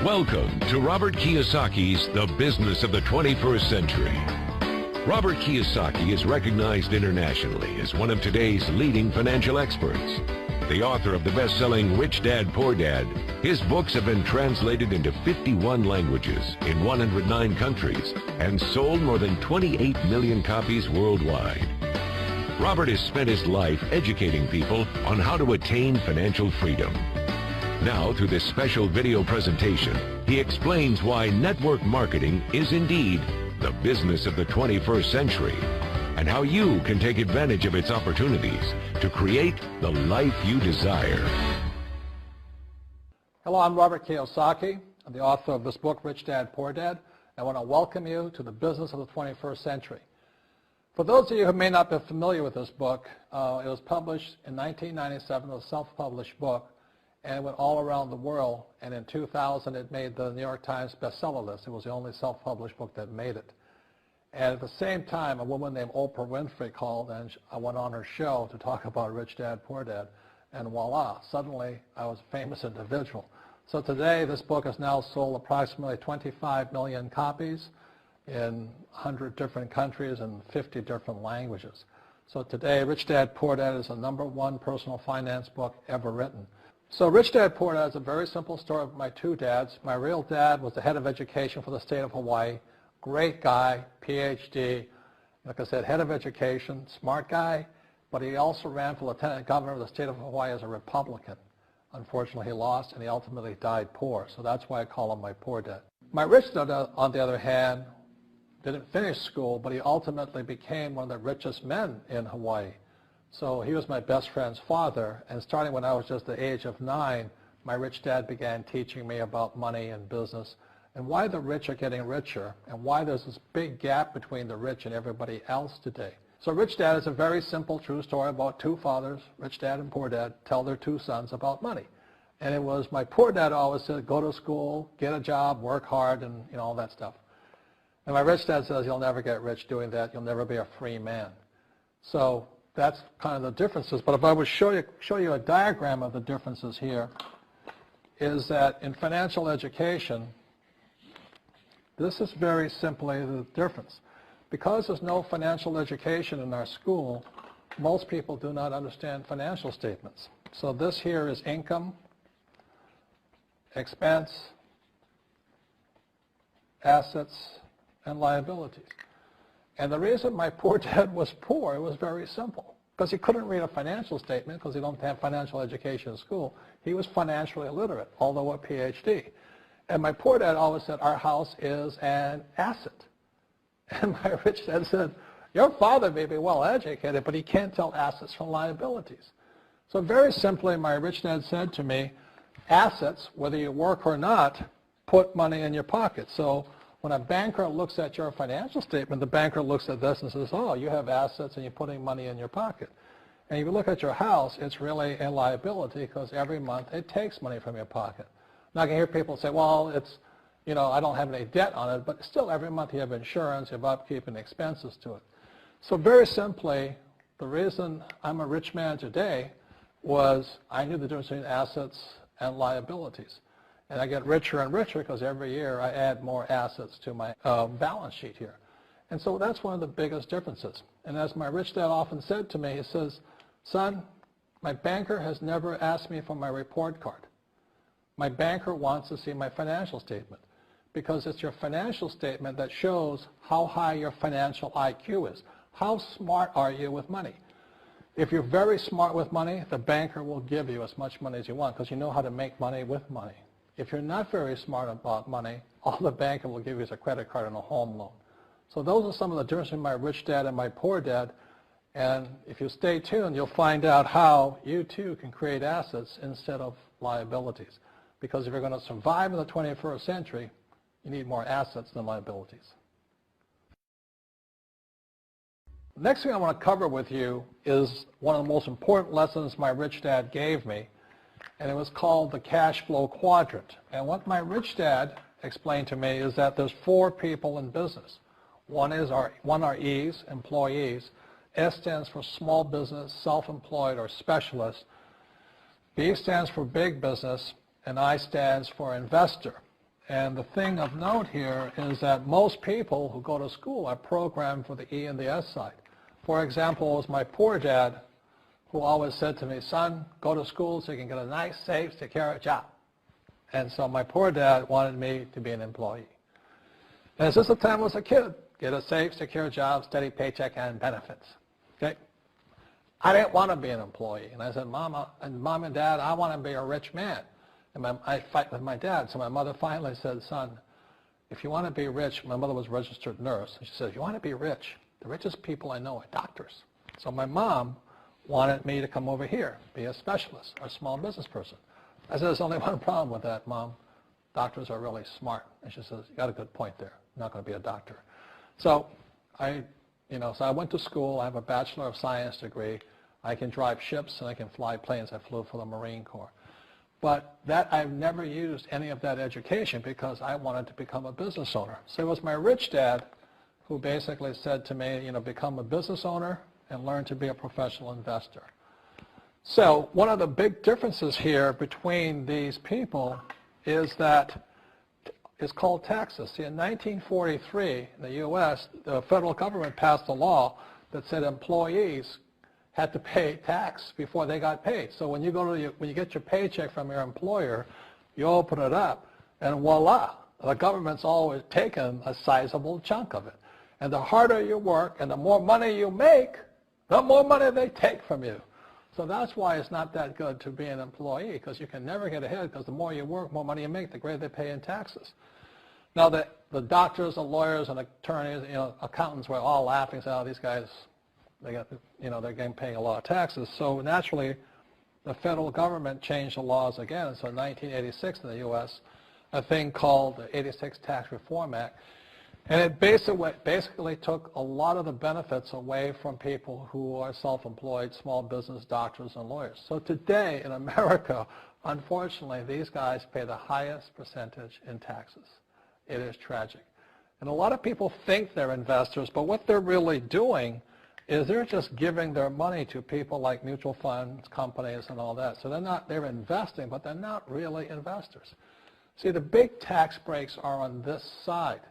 Welcome to Robert Kiyosaki's The Business of the 21st Century. Robert Kiyosaki is recognized internationally as one of today's leading financial experts. The author of the best-selling Rich Dad, Poor Dad, his books have been translated into 51 languages in 109 countries and sold more than 28 million copies worldwide. Robert has spent his life educating people on how to attain financial freedom. Now, through this special video presentation, he explains why network marketing is indeed the business of the 21st century, and how you can take advantage of its opportunities to create the life you desire. Hello, I'm Robert Kiyosaki. I'm the author of this book, Rich Dad, Poor Dad. I want to welcome you to the business of the 21st century. For those of you who may not be familiar with this book, it was published in 1997, it was a self-published book, and it went all around the world, and in 2000 it made the New York Times bestseller list. It was the only self-published book that made it. And at the same time, a woman named Oprah Winfrey called, and I went on her show to talk about Rich Dad, Poor Dad, and voila, suddenly I was a famous individual. So today this book has now sold approximately 25 million copies in 100 different countries and 50 different languages. So today, Rich Dad, Poor Dad is the #1 personal finance book ever written. So Rich Dad, Poor Dad is a very simple story of my two dads. My real dad was the head of education for the state of Hawaii. Great guy, PhD, like I said, head of education, smart guy, but he also ran for lieutenant governor of the state of Hawaii as a Republican. Unfortunately, he lost, and he ultimately died poor, so that's why I call him my poor dad. My rich dad, on the other hand, didn't finish school, but he ultimately became one of the richest men in Hawaii. So he was my best friend's father, and starting when I was just the age of 9, my rich dad began teaching me about money and business and why the rich are getting richer and why there's this big gap between the rich and everybody else today. So Rich Dad is a very simple, true story about two fathers, Rich Dad and Poor Dad, tell their two sons about money. And it was my poor dad always said, go to school, get a job, work hard, and all that stuff. And my rich dad says, you'll never get rich doing that. You'll never be a free man. So that's kind of the differences. But if I would show you a diagram of the differences here, is that in financial education, this is very simply the difference. Because there's no financial education in our school, most people do not understand financial statements. So this here is income, expense, assets, and liabilities. And the reason my poor dad was poor, it was very simple. Because he couldn't read a financial statement because he don't have financial education in school. He was financially illiterate, although a PhD. And my poor dad always said, our house is an asset. And my rich dad said, your father may be well educated, but he can't tell assets from liabilities. So very simply, my rich dad said to me, assets, whether you work or not, put money in your pocket. So when a banker looks at your financial statement, the banker looks at this and says, oh, you have assets and you're putting money in your pocket. And if you look at your house, it's really a liability because every month it takes money from your pocket. Now I can hear people say, well, it's, I don't have any debt on it, but still every month you have insurance, you have upkeep and expenses to it. So very simply, the reason I'm a rich man today was I knew the difference between assets and liabilities. And I get richer and richer because every year I add more assets to my balance sheet here. And so that's one of the biggest differences. And as my rich dad often said to me, he says, son, my banker has never asked me for my report card. My banker wants to see my financial statement because it's your financial statement that shows how high your financial IQ is. How smart are you with money? If you're very smart with money, the banker will give you as much money as you want because you know how to make money with money. If you're not very smart about money, all the banker will give you is a credit card and a home loan. So those are some of the differences between my rich dad and my poor dad. And if you stay tuned, you'll find out how you too can create assets instead of liabilities. Because if you're going to survive in the 21st century, you need more assets than liabilities. The next thing I want to cover with you is one of the most important lessons my rich dad gave me, and it was called the cash flow quadrant. And what my rich dad explained to me is that there's 4 people in business. One are E's, employees. S stands for small business, self-employed, or specialist. B stands for big business, and I stands for investor. And the thing of note here is that most people who go to school are programmed for the E and the S side. For example, it was my poor dad who always said to me, son, go to school so you can get a nice, safe, secure job. And so my poor dad wanted me to be an employee. And since the time I was a kid, get a safe, secure job, steady paycheck, and benefits. Okay? I didn't want to be an employee. And I said, Mom and Dad, I want to be a rich man. And I fight with my dad. So my mother finally said, son, if you want to be rich, my mother was a registered nurse. And she said, if you want to be rich, the richest people I know are doctors. So my mom wanted me to come over here, be a specialist, or a small business person. I said, there's only one problem with that, Mom. Doctors are really smart. And she says, you got a good point there. I'm not going to be a doctor. So I went to school. I have a Bachelor of Science degree. I can drive ships and I can fly planes. I flew for the Marine Corps. But I've never used any of that education because I wanted to become a business owner. So it was my rich dad who basically said to me, become a business owner and learn to be a professional investor. So one of the big differences here between these people is that it's called taxes. See, in 1943, in the U.S., the federal government passed a law that said employees had to pay tax before they got paid. So when you get your paycheck from your employer, you open it up, and voila, the government's always taken a sizable chunk of it. And the harder you work and the more money you make, the more money they take from you. So that's why it's not that good to be an employee, because you can never get ahead, because the more you work, more money you make, the greater they pay in taxes. Now, the doctors, the lawyers, and attorneys, accountants were all laughing, saying, oh, these guys, they're getting paying a lot of taxes. So naturally, the federal government changed the laws again. So in 1986 in the U.S., a thing called the 86 Tax Reform Act, and it basically took a lot of the benefits away from people who are self-employed, small business, doctors, and lawyers. So today in America, unfortunately, these guys pay the highest percentage in taxes. It is tragic. And a lot of people think they're investors, but what they're really doing is they're just giving their money to people like mutual funds, companies, and all that. So they're investing, but they're not really investors. See, the big tax breaks are on this side.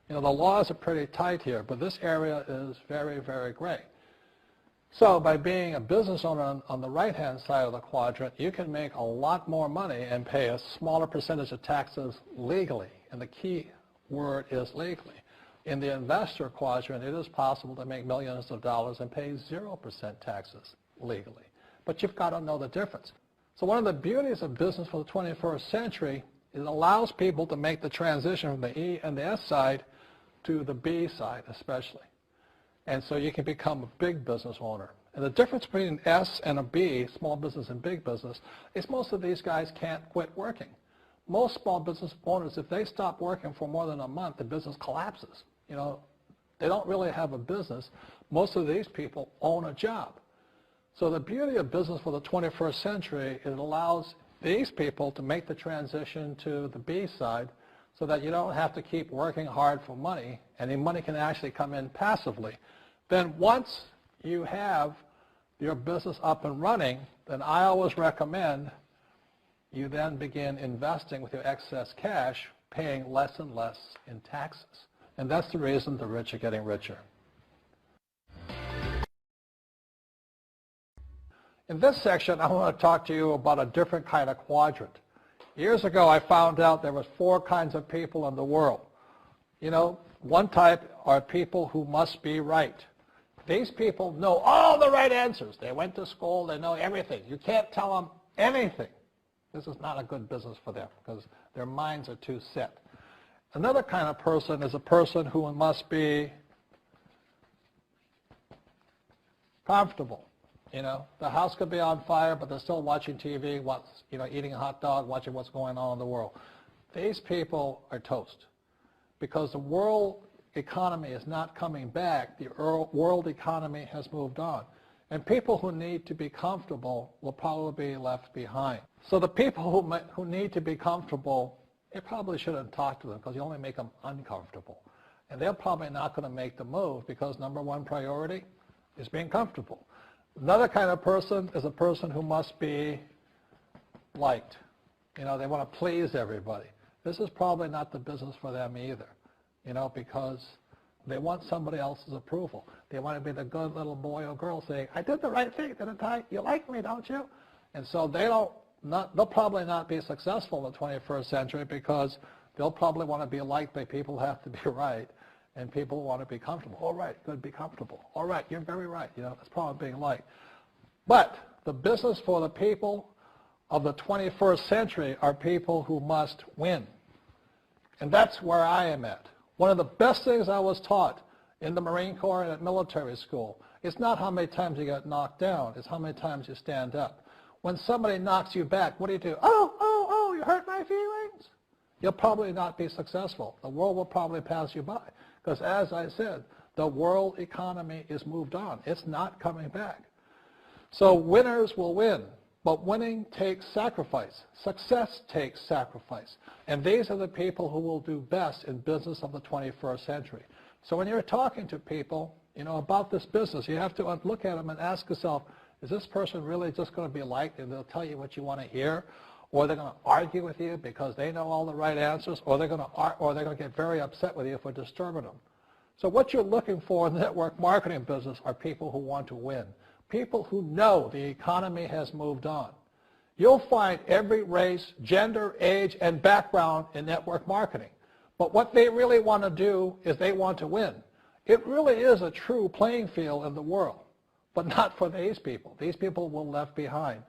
The laws are pretty tight here, but this area is very, very gray. So by being a business owner on the right-hand side of the quadrant, you can make a lot more money and pay a smaller percentage of taxes legally. And the key word is legally. In the investor quadrant, it is possible to make millions of dollars and pay 0% taxes legally. But you've got to know the difference. So one of the beauties of business for the 21st century is it allows people to make the transition from the E and the S side to the B side especially. And so you can become a big business owner. And the difference between an S and a B, small business and big business, is most of these guys can't quit working. Most small business owners, if they stop working for more than a month, the business collapses. They don't really have a business. Most of these people own a job. So the beauty of business for the 21st century is it allows these people to make the transition to the B side so that you don't have to keep working hard for money, and the money can actually come in passively. Then once you have your business up and running, then I always recommend you then begin investing with your excess cash, paying less and less in taxes. And that's the reason the rich are getting richer. In this section, I want to talk to you about a different kind of quadrant. Years ago, I found out there was 4 kinds of people in the world. One type are people who must be right. These people know all the right answers. They went to school. They know everything. You can't tell them anything. This is not a good business for them because their minds are too set. Another kind of person is a person who must be comfortable. The house could be on fire, but they're still watching TV, eating a hot dog, watching what's going on in the world. These people are toast because the world economy is not coming back. The world economy has moved on. And people who need to be comfortable will probably be left behind. So the people who need to be comfortable, you probably shouldn't talk to them because you only make them uncomfortable. And they're probably not going to make the move because number one priority is being comfortable. Another kind of person is a person who must be liked. They want to please everybody. this is probably not the business for them either, because they want somebody else's approval. They want to be the good little boy or girl saying, I did the right thing, didn't I? You like me, don't you? And so they'll probably not be successful in the 21st century because they'll probably want to be liked by people who have to be right, and people want to be comfortable. All right, good, be comfortable. All right, you're very right. That's probably being liked. But the business for the people of the 21st century are people who must win. And that's where I am at. One of the best things I was taught in the Marine Corps and at military school is not how many times you get knocked down, it's how many times you stand up. When somebody knocks you back, what do? Oh, you hurt my feelings. You'll probably not be successful. The world will probably pass you by. Because as I said, the world economy is moved on. It's not coming back. So winners will win. But winning takes sacrifice. Success takes sacrifice. And these are the people who will do best in business of the 21st century. So when you're talking to people, about this business, you have to look at them and ask yourself, is this person really just going to be liked and they'll tell you what you want to hear? Or they're going to argue with you because they know all the right answers? Or they're going to get very upset with you if we're disturbing them? So what you're looking for in the network marketing business are people who want to win. People who know the economy has moved on. You'll find every race, gender, age, and background in network marketing. But what they really want to do is they want to win. It really is a true playing field in the world, but not for these people. These people will be left behind.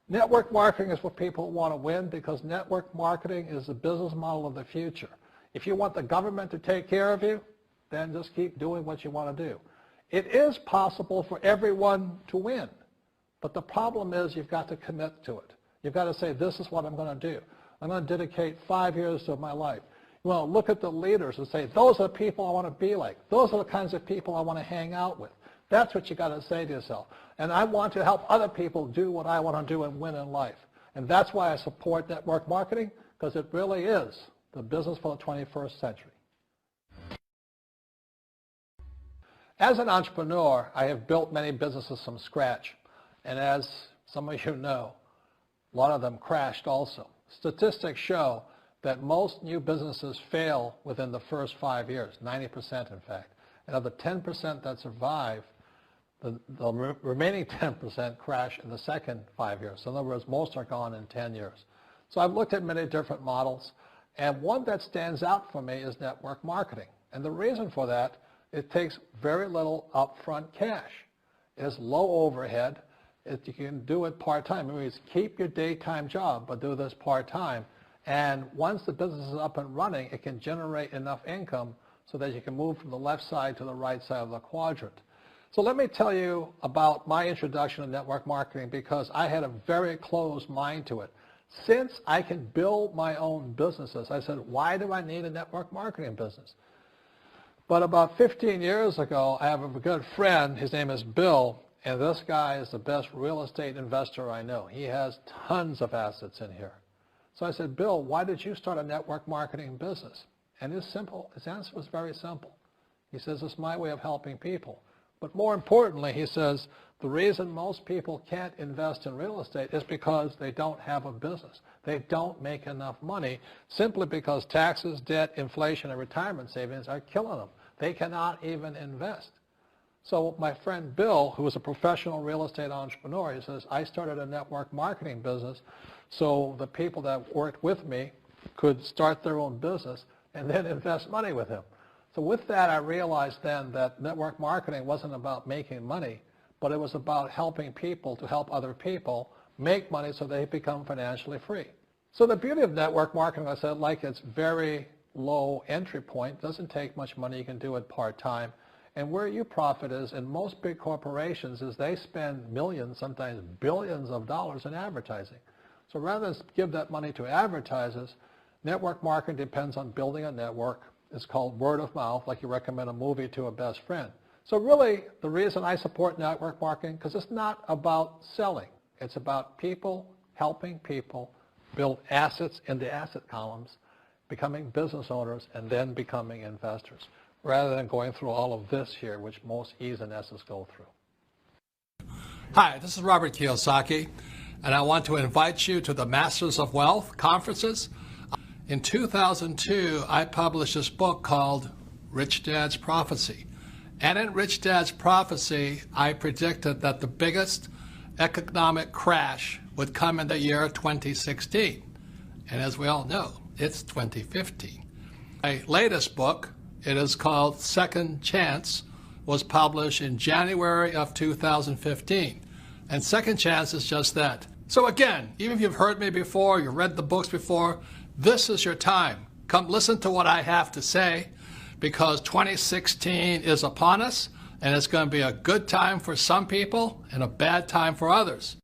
Network marketing is for people who want to win because network marketing is the business model of the future. If you want the government to take care of you, then just keep doing what you want to do. It is possible for everyone to win, but the problem is you've got to commit to it. You've got to say, this is what I'm going to do. I'm going to dedicate 5 years of my life. You want to look at the leaders and say, those are the people I want to be like. Those are the kinds of people I want to hang out with. That's what you got to say to yourself. And I want to help other people do what I want to do and win in life. And that's why I support network marketing, because it really is the business for the 21st century. As an entrepreneur, I have built many businesses from scratch. And as some of you know, a lot of them crashed also. Statistics show that most new businesses fail within the first 5 years, 90% in fact. And of the 10% that survive, the remaining 10% crash in the second 5 years. So in other words, most are gone in 10 years. So I've looked at many different models, and one that stands out for me is network marketing. And the reason for that, it takes very little upfront cash. It's low overhead. You can do it part-time. It means keep your daytime job, but do this part-time. And once the business is up and running, it can generate enough income so that you can move from the left side to the right side of the quadrant. So let me tell you about my introduction to network marketing, because I had a very closed mind to it. Since I can build my own businesses, I said, why do I need a network marketing business? But about 15 years ago, I have a good friend. His name is Bill, and this guy is the best real estate investor I know. He has tons of assets in here. So I said, Bill, why did you start a network marketing business? And his answer was very simple. He says, it's my way of helping people. But more importantly, he says, the reason most people can't invest in real estate is because they don't have a business. They don't make enough money simply because taxes, debt, inflation, and retirement savings are killing them. They cannot even invest. So my friend Bill, who is a professional real estate entrepreneur, he says, I started a network marketing business so the people that worked with me could start their own business and then invest money with him. So with that, I realized then that network marketing wasn't about making money, but it was about helping people to help other people make money so they become financially free. So the beauty of network marketing, I said, like it's very low entry point, doesn't take much money, you can do it part-time. And where you profit is in most big corporations is they spend millions, sometimes billions of dollars in advertising. So rather than give that money to advertisers, network marketing depends on building a network. It's called word of mouth, like you recommend a movie to a best friend. So really, the reason I support network marketing, because it's not about selling. It's about people helping people build assets in the asset columns, becoming business owners, and then becoming investors, rather than going through all of this here, which most E's and S's go through. Hi, this is Robert Kiyosaki, and I want to invite you to the Masters of Wealth conferences. In 2002, I published this book called Rich Dad's Prophecy. And in Rich Dad's Prophecy, I predicted that the biggest economic crash would come in the year 2016. And as we all know, it's 2015. My latest book, it is called Second Chance, was published in January of 2015. And Second Chance is just that. So again, even if you've heard me before, you've read the books before, this is your time. Come listen to what I have to say, because 2016 is upon us, and it's going to be a good time for some people and a bad time for others.